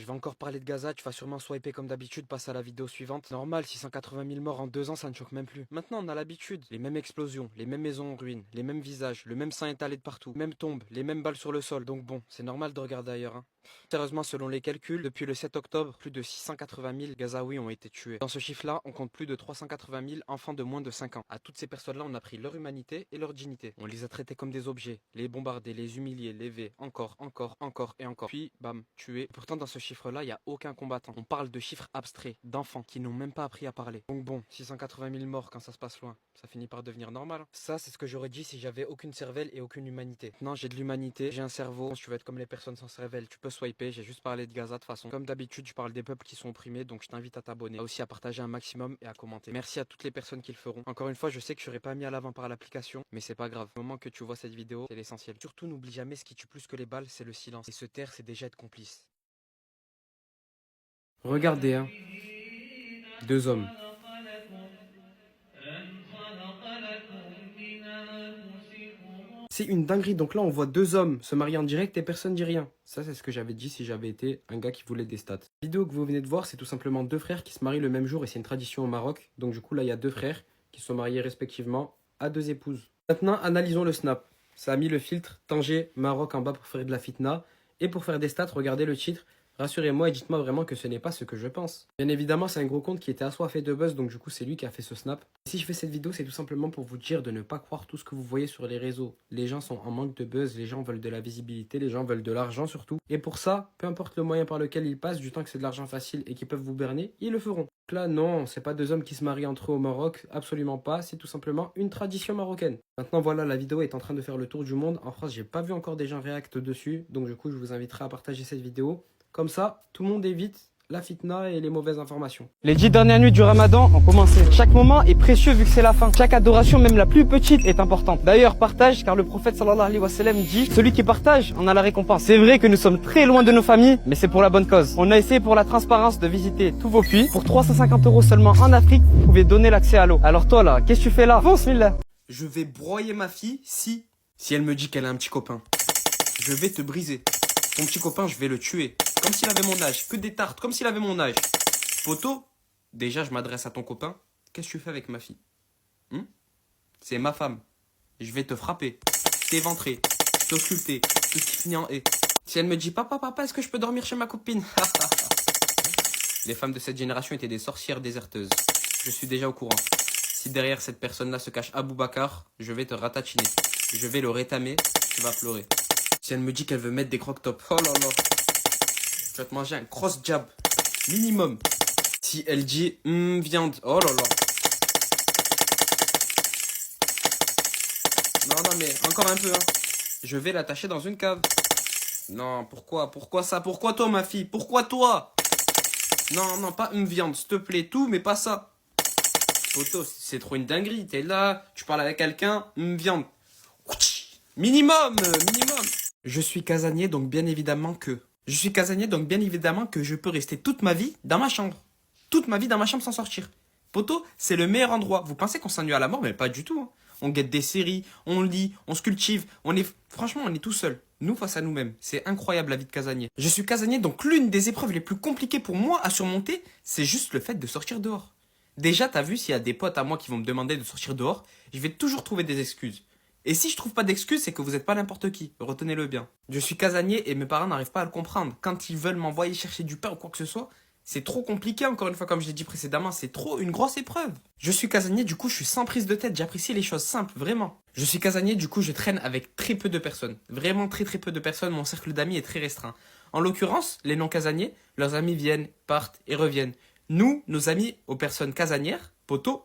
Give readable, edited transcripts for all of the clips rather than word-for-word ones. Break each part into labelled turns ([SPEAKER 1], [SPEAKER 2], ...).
[SPEAKER 1] vais encore parler de Gaza, tu vas sûrement swiper comme d'habitude, passe à la vidéo suivante. Normal, 680 000 morts en 2 ans, ça ne choque même plus. Maintenant, on a l'habitude. Les mêmes explosions, les mêmes maisons en ruine, les mêmes visages, le même sang étalé de partout, même tombes, les mêmes balles sur le sol. Donc bon, c'est normal de regarder ailleurs, hein. Sérieusement, selon les calculs, depuis le 7 octobre, plus de 680 000 Gazaouis ont été tués. Dans ce chiffre-là, on compte plus de 380 000 enfants de moins de 5 ans. À toutes ces personnes-là, on a pris leur humanité et leur dignité. On les a traités comme des objets, les bombarder, les humilier, les ver, encore et encore. Puis, bam, tués. Pourtant, dans ce chiffre-là, il n'y a aucun combattant. On parle de chiffres abstraits, d'enfants qui n'ont même pas appris à parler. Donc bon, 680 000 morts quand ça se passe loin, ça finit par devenir normal. Ça, c'est ce que j'aurais dit si j'avais aucune cervelle et aucune humanité. Maintenant, j'ai de l'humanité, j'ai un cerveau. Si tu veux être comme les personnes sans cervelle, tu peux swiper. J'ai juste parlé de Gaza de façon. Comme d'habitude, je parle des peuples qui sont opprimés, donc je t'invite à t'abonner. Aussi à partager un maximum et à commenter. Merci à toutes les personnes qui le feront. Encore une fois, je sais que je serai pas mis à l'avant par l'application, mais c'est pas grave. Au moment que tu vois cette vidéo, c'est l'essentiel. Surtout, n'oublie jamais ce qui tue plus que les balles, c'est le silence. Et se taire, c'est déjà être complice. Regardez, hein. Deux hommes. C'est une dinguerie. Donc là, on voit deux hommes se marier en direct et personne dit rien. Ça, c'est ce que j'avais dit si j'avais été un gars qui voulait des stats. La vidéo que vous venez de voir, c'est tout simplement deux frères qui se marient le même jour et c'est une tradition au Maroc. Donc du coup, là, il y a deux frères qui sont mariés respectivement à deux épouses. Maintenant, analysons le snap. Ça a mis le filtre Tanger Maroc en bas pour faire de la fitna. Et pour faire des stats, regardez le titre. Rassurez-moi et dites-moi vraiment que ce n'est pas ce que je pense. Bien évidemment, c'est un gros compte qui était assoiffé de buzz, donc du coup, c'est lui qui a fait ce snap. Et si je fais cette vidéo, c'est tout simplement pour vous dire de ne pas croire tout ce que vous voyez sur les réseaux. Les gens sont en manque de buzz, les gens veulent de la visibilité, les gens veulent de l'argent surtout. Et pour ça, peu importe le moyen par lequel ils passent, du temps que c'est de l'argent facile et qu'ils peuvent vous berner, ils le feront. Donc là, non, c'est pas deux hommes qui se marient entre eux au Maroc, absolument pas, c'est tout simplement une tradition marocaine. Maintenant, voilà, la vidéo est en train de faire le tour du monde. En France, j'ai pas vu encore des gens réactent dessus, donc du coup, je vous inviterai à partager cette vidéo. Comme ça, tout le monde évite la fitna et les mauvaises informations.
[SPEAKER 2] Les 10 dernières nuits du Ramadan ont commencé. Chaque moment est précieux vu que c'est la fin. Chaque adoration, même la plus petite, est importante. D'ailleurs, partage, car le prophète sallallahu alayhi wa sallam dit « Celui qui partage en a la récompense ». C'est vrai que nous sommes très loin de nos familles, mais c'est pour la bonne cause. On a essayé pour la transparence de visiter tous vos puits. Pour 350 € seulement en Afrique, vous pouvez donner l'accès à l'eau. Alors toi là, qu'est-ce que tu fais là? Fonce, Mille.
[SPEAKER 1] Je vais broyer ma fille si elle me dit qu'elle a un petit copain. Je vais te briser. Ton petit copain, je vais le tuer. Comme s'il avait mon âge. Que des tartes, comme s'il avait mon âge. Poto, déjà, je m'adresse à ton copain. Qu'est-ce que tu fais avec ma fille? C'est ma femme. Je vais te frapper, t'éventrer, t'occulter, tout ce qui finit en « et ». Si elle me dit « Papa, est-ce que je peux dormir chez ma copine ?» Les femmes de cette génération étaient des sorcières déserteuses. Je suis déjà au courant. Si derrière cette personne-là se cache Abou Bakar, je vais te ratatiner. Je vais le rétamer, tu vas pleurer. Si elle me dit qu'elle veut mettre des croque-tops, oh là là, je vais te manger un cross jab, minimum. Si elle dit viande, oh là là. Non, mais encore un peu, hein. Je vais l'attacher dans une cave. Non, pourquoi ça? Pourquoi toi, ma fille? Pourquoi toi? Non, pas viande, s'il te plaît, tout, mais pas ça. Poto, c'est trop une dinguerie. T'es là, tu parles avec quelqu'un, viande. Minimum. Je suis casanier, donc bien évidemment que je peux rester toute ma vie dans ma chambre. Toute ma vie dans ma chambre sans sortir. Poto, c'est le meilleur endroit. Vous pensez qu'on s'ennuie à la mort, mais pas du tout, hein. On guette des séries, on lit, on se cultive. Franchement, on est tout seul. Nous face à nous-mêmes. C'est incroyable la vie de casanier. Je suis casanier, donc l'une des épreuves les plus compliquées pour moi à surmonter, c'est juste le fait de sortir dehors. Déjà, t'as vu, s'il y a des potes à moi qui vont me demander de sortir dehors, je vais toujours trouver des excuses. Et si je trouve pas d'excuses, c'est que vous n'êtes pas n'importe qui. Retenez-le bien. Je suis casanier et mes parents n'arrivent pas à le comprendre. Quand ils veulent m'envoyer chercher du pain ou quoi que ce soit, c'est trop compliqué, encore une fois, comme je l'ai dit précédemment, c'est trop une grosse épreuve. Je suis casanier, du coup, je suis sans prise de tête, j'apprécie les choses simples, vraiment. Je suis casanier, du coup, je traîne avec très peu de personnes. Vraiment très peu de personnes, mon cercle d'amis est très restreint. En l'occurrence, les non-casaniers, leurs amis viennent, partent et reviennent. Nous, nos amis aux personnes casanières, poteaux,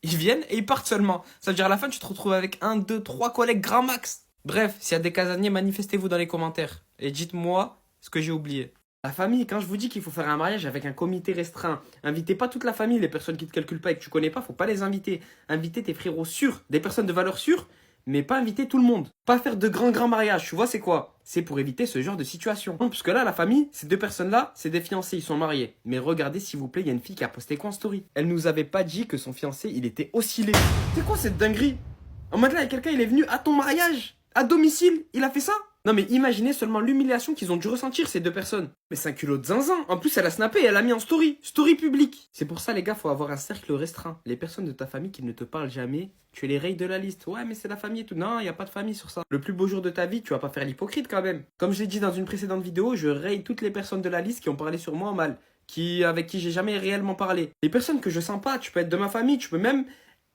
[SPEAKER 1] ils viennent et ils partent seulement. Ça veut dire à la fin, tu te retrouves avec 1, 2, 3 collègues grand max. Bref, s'il y a des casaniers, manifestez-vous dans les commentaires. Et dites-moi ce que j'ai oublié. La famille, quand je vous dis qu'il faut faire un mariage avec un comité restreint, invitez pas toute la famille, les personnes qui te calculent pas et que tu connais pas, faut pas les inviter. Invitez tes frérots sûrs, des personnes de valeur sûre, mais pas inviter tout le monde. Pas faire de grands mariages, tu vois c'est quoi? C'est pour éviter ce genre de situation. Non, parce que là, la famille, ces deux personnes-là, c'est des fiancés, ils sont mariés. Mais regardez s'il vous plaît, il y a une fille qui a posté quoi en story? Elle nous avait pas dit que son fiancé, il était oscillé. C'est quoi cette dinguerie? En mode là, il y a quelqu'un, il est venu à ton mariage, à domicile, il a fait ça? Non mais imaginez seulement l'humiliation qu'ils ont dû ressentir ces deux personnes. Mais c'est un culot de zinzin. En plus elle a snappé et elle a mis en story. Story publique. C'est pour ça les gars, faut avoir un cercle restreint. Les personnes de ta famille qui ne te parlent jamais, tu les rayes de la liste. Ouais mais c'est la famille et tout. Non, il n'y a pas de famille sur ça. Le plus beau jour de ta vie, tu vas pas faire l'hypocrite quand même. Comme je l'ai dit dans une précédente vidéo, je raye toutes les personnes de la liste qui ont parlé sur moi en mal. Avec qui j'ai jamais réellement parlé. Les personnes que je sens pas, tu peux être de ma famille, tu peux même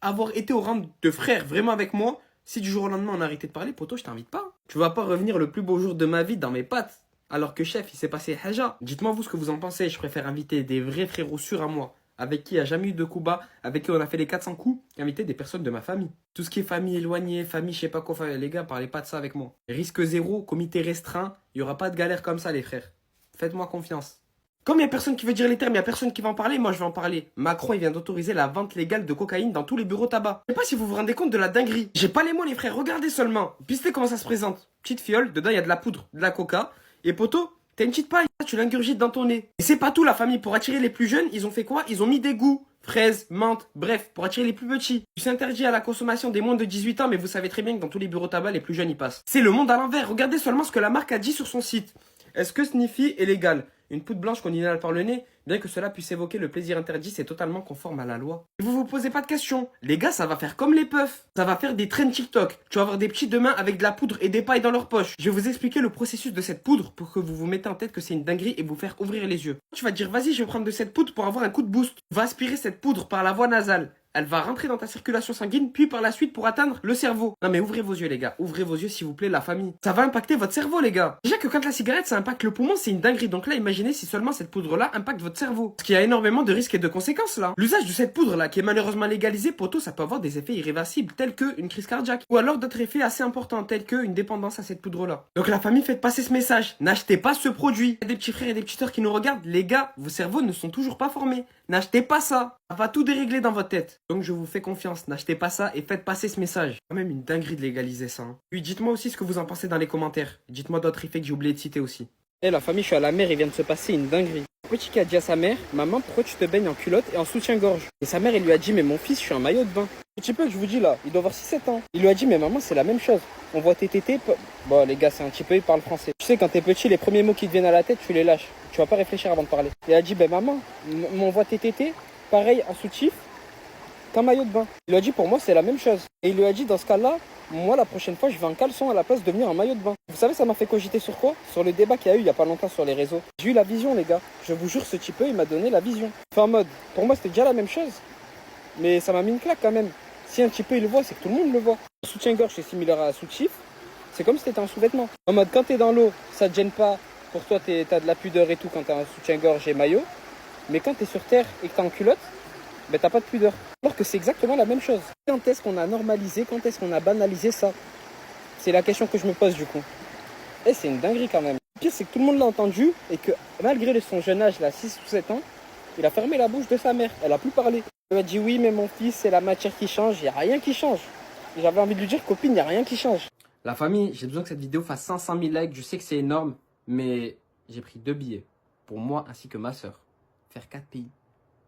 [SPEAKER 1] avoir été au rang de frère vraiment avec moi. Si du jour au lendemain on a arrêté de parler, poto, je t'invite pas. Tu vas pas revenir le plus beau jour de ma vie dans mes pattes. Alors que chef, il s'est passé haja. Dites-moi vous ce que vous en pensez. Je préfère inviter des vrais frérots sûrs à moi, avec qui il n'y a jamais eu de coups bas, avec qui on a fait les 400 coups, qu'inviter des personnes de ma famille. Tout ce qui est famille éloignée, famille je sais pas quoi, les gars, parlez pas de ça avec moi. Risque zéro, comité restreint, il y aura pas de galère comme ça les frères. Faites-moi confiance. Comme il n'y a personne qui veut dire les termes, il n'y a personne qui va en parler, moi je vais en parler. Macron, il vient d'autoriser la vente légale de cocaïne dans tous les bureaux tabac. Je sais pas si vous vous rendez compte de la dinguerie. J'ai pas les mots, les frères, regardez seulement. Pistez comment ça se présente. Petite fiole, dedans il y a de la poudre, de la coca. Et poto, t'as une petite paille, tu l'ingurgites dans ton nez. Et c'est pas tout, la famille. Pour attirer les plus jeunes, ils ont fait quoi? Ils ont mis des goûts. Fraises, menthe, bref, pour attirer les plus petits. Tu s'interdis à la consommation des moins de 18 ans, mais vous savez très bien que dans tous les bureaux tabac, les plus jeunes y passent. C'est le monde à l'envers. Regardez seulement ce que la marque a dit sur son site. Est-ce que Sniffy est légal? Une poudre blanche qu'on inhale par le nez, bien que cela puisse évoquer le plaisir interdit, c'est totalement conforme à la loi. Et vous vous posez pas de questions. Les gars, ça va faire comme les puffs. Ça va faire des trends TikTok. Tu vas avoir des petits demain avec de la poudre et des pailles dans leur poche. Je vais vous expliquer le processus de cette poudre pour que vous vous mettez en tête que c'est une dinguerie et vous faire ouvrir les yeux. Tu vas te dire, vas-y, je vais prendre de cette poudre pour avoir un coup de boost. Tu vas aspirer cette poudre par la voie nasale. Elle va rentrer dans ta circulation sanguine, puis par la suite pour atteindre le cerveau. Non mais ouvrez vos yeux les gars, ouvrez vos yeux s'il vous plaît, la famille. Ça va impacter votre cerveau les gars. Déjà que quand la cigarette ça impacte le poumon, c'est une dinguerie. Donc là imaginez si seulement cette poudre là impacte votre cerveau. Parce qu'il y a énormément de risques et de conséquences là. L'usage de cette poudre là qui est malheureusement légalisée, poto, ça peut avoir des effets irréversibles tels que une crise cardiaque. Ou alors d'autres effets assez importants tels que une dépendance à cette poudre là. Donc la famille, faites passer ce message. N'achetez pas ce produit. Il y a des petits frères et des petites sœurs qui nous regardent. Les gars, vos cerveaux ne sont toujours pas formés. N'achetez pas ça. Ça va tout dérégler dans votre tête. Donc je vous fais confiance. N'achetez pas ça et faites passer ce message. Quand même une dinguerie de légaliser ça. Hein. Oui, dites-moi aussi ce que vous en pensez dans les commentaires. Dites-moi d'autres effets que j'ai oublié de citer aussi.
[SPEAKER 2] Eh la famille, je suis à la mer, il vient de se passer une dinguerie. Le petit qui a dit à sa mère, maman, pourquoi tu te baignes en culotte et en soutien-gorge? Et sa mère, elle lui a dit, mais mon fils, je suis un maillot de bain. Le petit peu que je vous dis là, il doit avoir 6-7 ans. Il lui a dit, mais maman, c'est la même chose. On voit tes tétés. Bon, les gars, c'est un petit peu, il parle français. Tu sais, quand t'es petit, les premiers mots qui te viennent à la tête, tu les lâches. Tu vas pas réfléchir avant de parler. Et elle a dit, ben maman, on voit tes tétés, pareil, en soutif, qu'un maillot de bain. Il lui a dit, pour moi, c'est la même chose. Et il lui a dit, dans ce cas-là, moi, la prochaine fois, je vais en caleçon à la place de venir en maillot de bain. Vous savez, ça m'a fait cogiter sur quoi? Sur le débat qu'il y a eu il y a pas longtemps sur les réseaux. J'ai eu la vision, les gars. Je vous jure, ce type, il m'a donné la vision. Enfin, en mode, pour moi, c'était déjà la même chose. Mais ça m'a mis une claque quand même. Si un petit peu il le voit, c'est que tout le monde le voit. Le soutien-gorge, c'est similaire à un soutif. C'est comme si t'étais en sous-vêtement. En mode, quand t'es dans l'eau, ça te gêne pas. Pour toi, t'as de la pudeur et tout quand t'as un soutien-gorge et maillot. Mais quand t'es sur terre et que t'es en culotte, ben t'as pas de pudeur. Alors que c'est exactement la même chose. Quand est-ce qu'on a normalisé, quand est-ce qu'on a banalisé ça? C'est la question que je me pose du coup. Et c'est une dinguerie quand même. Le pire, c'est que tout le monde l'a entendu et que malgré son jeune âge, là, 6 ou 7 ans, il a fermé la bouche de sa mère. Elle a plus parlé. Elle a dit oui, mais mon fils, c'est la matière qui change. Il n'y a rien qui change. J'avais envie de lui dire, copine, il n'y a rien qui change.
[SPEAKER 1] La famille, j'ai besoin que cette vidéo fasse 500 000 likes. Je sais que c'est énorme, mais j'ai pris 2 billets pour moi ainsi que ma soeur. Faire 4 pays.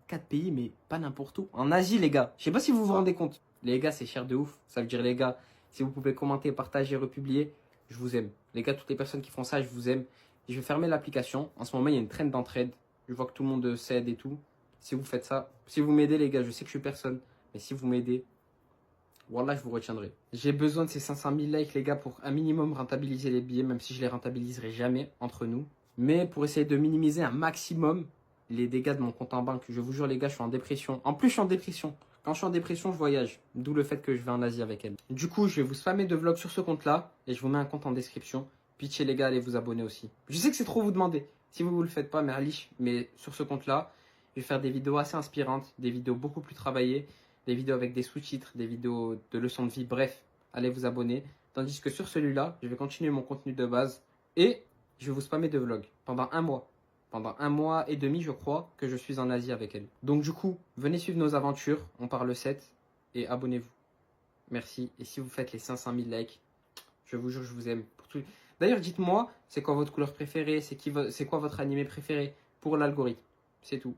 [SPEAKER 1] 4 pays, mais pas n'importe où. En Asie, les gars. Je sais pas si vous vous rendez compte. Les gars, c'est cher de ouf. Ça veut dire, les gars, si vous pouvez commenter, partager, republier, je vous aime. Les gars, toutes les personnes qui font ça, je vous aime. Et je vais fermer l'application. En ce moment, il y a une traîne d'entraide. Je vois que tout le monde s'aide et tout. Si vous faites ça, si vous m'aidez, les gars, je sais que je suis personne. Mais si vous m'aidez, voilà, je vous retiendrai. J'ai besoin de ces 500 000 likes, les gars, pour un minimum rentabiliser les billets, même si je les rentabiliserai jamais entre nous. Mais pour essayer de minimiser un maximum les dégâts de mon compte en banque. Je vous jure, les gars, je suis en dépression. En plus, je suis en dépression. Quand je suis en dépression, je voyage. D'où le fait que je vais en Asie avec elle. Du coup, je vais vous spammer de vlogs sur ce compte-là. Et je vous mets un compte en description. Pitchez, les gars, allez vous abonner aussi. Je sais que c'est trop vous demander. Si vous ne le faites pas, merliche. Mais sur ce compte-là, je vais faire des vidéos assez inspirantes. Des vidéos beaucoup plus travaillées. Des vidéos avec des sous-titres. Des vidéos de leçons de vie. Bref, allez vous abonner. Tandis que sur celui-là, je vais continuer mon contenu de base. Et je vais vous spammer de vlogs pendant un mois. Pendant 1 mois et demi, je crois, que je suis en Asie avec elle. Donc du coup, venez suivre nos aventures, on part le 7, et abonnez-vous. Merci. Et si vous faites les 500 000 likes, je vous jure, je vous aime. D'ailleurs, dites-moi, c'est quoi votre couleur préférée, c'est quoi votre animé préféré pour l'algorithme. C'est tout.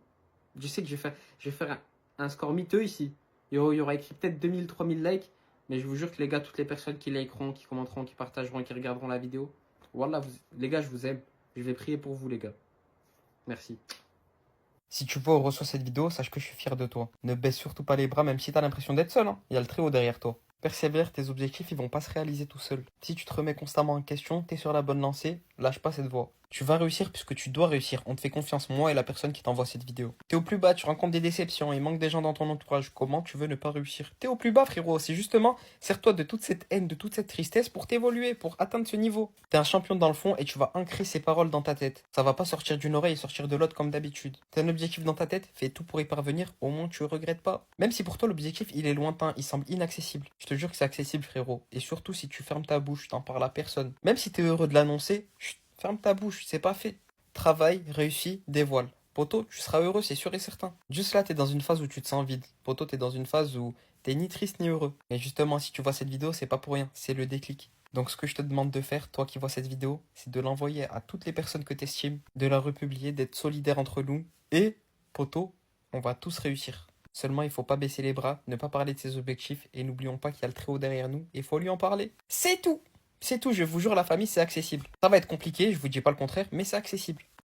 [SPEAKER 1] Je sais que je vais faire un score miteux ici. Il y aura écrit peut-être 2000, 3000 likes, mais je vous jure que les gars, toutes les personnes qui likeront, qui commenteront, qui partageront et qui regarderont la vidéo, Wallah, les gars, je vous aime. Je vais prier pour vous, les gars. Merci.
[SPEAKER 2] Si tu vois ou reçois cette vidéo, sache que je suis fier de toi. Ne baisse surtout pas les bras même si t'as l'impression d'être seul, hein. Il y a le Très-Haut derrière toi. Persévère, tes objectifs ils vont pas se réaliser tout seuls. Si tu te remets constamment en question, t'es sur la bonne lancée, lâche pas cette voie. Tu vas réussir puisque tu dois réussir. On te fait confiance, moi et la personne qui t'envoie cette vidéo. T'es au plus bas, tu rencontres des déceptions, il manque des gens dans ton entourage. Comment tu veux ne pas réussir? T'es au plus bas, frérot. C'est justement, sers-toi de toute cette haine, de toute cette tristesse pour t'évoluer, pour atteindre ce niveau. T'es un champion dans le fond et tu vas ancrer ces paroles dans ta tête. Ça va pas sortir d'une oreille et sortir de l'autre comme d'habitude. T'as un objectif dans ta tête, fais tout pour y parvenir, au moins tu regrettes pas. Même si pour toi l'objectif il est lointain, il semble inaccessible. Je te jure que c'est accessible, frérot. Et surtout si tu fermes ta bouche, t'en parles à personne. Même si t'es heureux de l'annoncer, chut, ferme ta bouche, c'est pas fait. Travaille, réussis, dévoile. Poto, tu seras heureux, c'est sûr et certain. Juste là, t'es dans une phase où tu te sens vide. Poto, t'es dans une phase où t'es ni triste ni heureux. Et justement, si tu vois cette vidéo, c'est pas pour rien, c'est le déclic. Donc ce que je te demande de faire, toi qui vois cette vidéo, c'est de l'envoyer à toutes les personnes que t'estimes, de la republier, d'être solidaire entre nous. Et, poto, on va tous réussir. Seulement, il faut pas baisser les bras, ne pas parler de ses objectifs, et n'oublions pas qu'il y a le Très-Haut derrière nous, et il faut lui en parler. C'est tout! C'est tout, je vous jure, la famille, c'est accessible. Ça va être compliqué, je vous dis pas le contraire, mais c'est accessible.